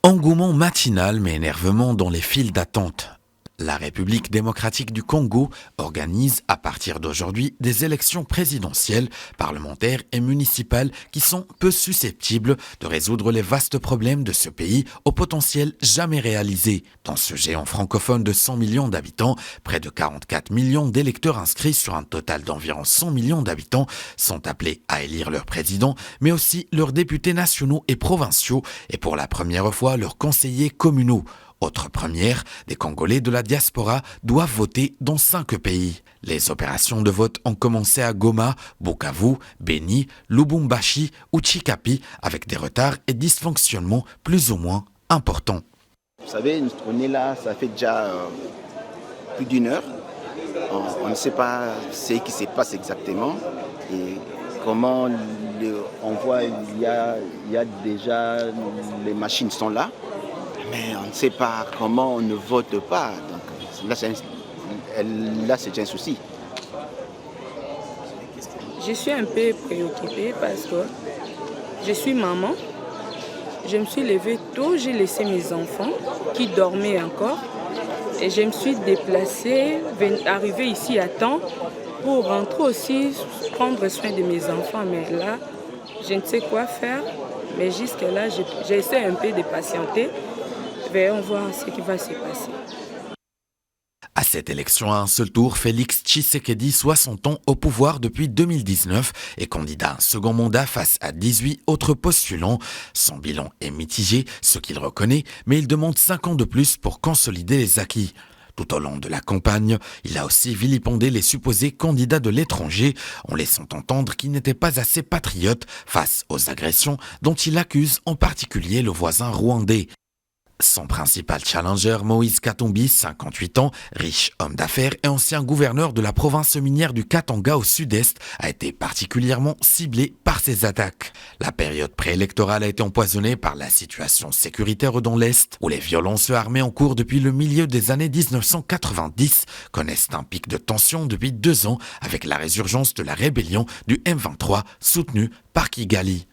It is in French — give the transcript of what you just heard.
Engouement matinal mais énervement dans les files d'attente. La République démocratique du Congo organise à partir d'aujourd'hui des élections présidentielles, parlementaires et municipales qui sont peu susceptibles de résoudre les vastes problèmes de ce pays au potentiel jamais réalisé. Dans ce géant francophone de 100 millions d'habitants, près de 44 millions d'électeurs inscrits sur un total d'environ 100 millions d'habitants sont appelés à élire leur président, mais aussi leurs députés nationaux et provinciaux et pour la première fois leurs conseillers communaux. Autre première, des Congolais de la diaspora doivent voter dans 5 pays. Les opérations de vote ont commencé à Goma, Bukavu, Beni, Lubumbashi ou Chikapi avec des retards et dysfonctionnements plus ou moins importants. Vous savez, on est là, ça fait déjà plus d'une heure. On ne sait pas ce qui se passe exactement et comment on voit il y a déjà les machines sont là. Mais on ne sait pas comment on ne vote pas. Donc là, c'est un souci. Je suis un peu préoccupée parce que je suis maman. Je me suis levée tôt, j'ai laissé mes enfants qui dormaient encore. Et je me suis déplacée, arrivée ici à temps pour rentrer aussi, prendre soin de mes enfants. Mais là, je ne sais quoi faire. Mais jusque-là, j'essaie un peu de patienter. On voir ce qui va se passer. À cette élection à un seul tour, Félix Tshisekedi, 60 ans au pouvoir depuis 2019, est candidat à un second mandat face à 18 autres postulants. Son bilan est mitigé, ce qu'il reconnaît, mais il demande 5 ans de plus pour consolider les acquis. Tout au long de la campagne, il a aussi vilipendé les supposés candidats de l'étranger, en laissant entendre qu'ils n'étaient pas assez patriotes face aux agressions dont il accuse en particulier le voisin rwandais. Son principal challenger, Moïse Katumbi, 58 ans, riche homme d'affaires et ancien gouverneur de la province minière du Katanga au sud-est, a été particulièrement ciblé par ces attaques. La période préélectorale a été empoisonnée par la situation sécuritaire dans l'Est, où les violences armées en cours depuis le milieu des années 1990 connaissent un pic de tension depuis 2 ans avec la résurgence de la rébellion du M23 soutenue par Kigali.